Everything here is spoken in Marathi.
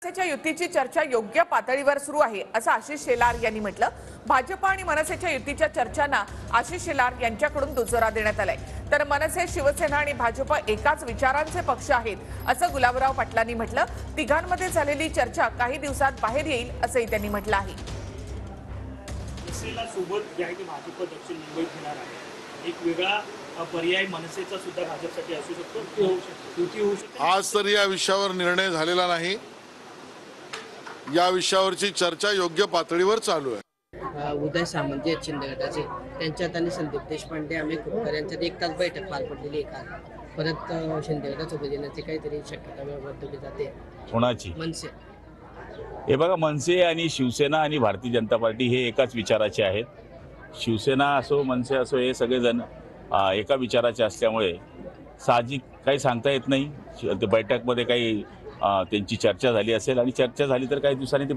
मनसेच्या युतीची चर्चा योग्य पातळीवर सुरू आहे असं आशिष शेलार यांनी म्हटलं। भाजप आणि मनसेच्या युतीच्या चर्चांना आशिष शेलार यांच्याकडून दुजोरा देण्यात आलाय। तर मनसे, शिवसेना आणि भाजप एकाच विचारांचे पक्ष आहेत असं गुलाबराव पाटलांनी म्हटलं। तिघांमध्ये झालेली चर्चा काही दिवसात बाहेर येईल असंही त्यांनी म्हटलं आहे। मनसेला सोबत जे आहे ते भाजप दक्षिण मुंबईत घेणार आहे। एक वेगळा पर्याय मनसेचा सुद्धा भाजपसाठी असू शकतो, युती होऊ शकते। आज तर या विषयावर निर्णय झालेला नाही। या विषयावरची चर्चा योग्य पातळीवर चालू आहे। उदय सामंत आहेत शिंदे गटाचे, त्यांच्यात आणि संदीप देशपांडे आम्ही खोतकर यांच्यात एक तास बैठक पार पडलेली आहे काल। परत शिंदे गटासोबत येण्याची काहीतरी शक्यता वर्तवली जाते। कोणाची? मनसे। हे बघा, मनसे आणि शिवसेना आणि भारतीय जनता पार्टी हे एकाच विचाराचे आहेत। शिवसेना असो, मनसे असो, हे सगळेजण एका विचाराचे असल्यामुळे साहजिक काही सांगता येत नाही। ते बैठकमध्ये काही त्यांची चर्चा झाली असेल आणि चर्चा झाली तर काही दिवसांनी ती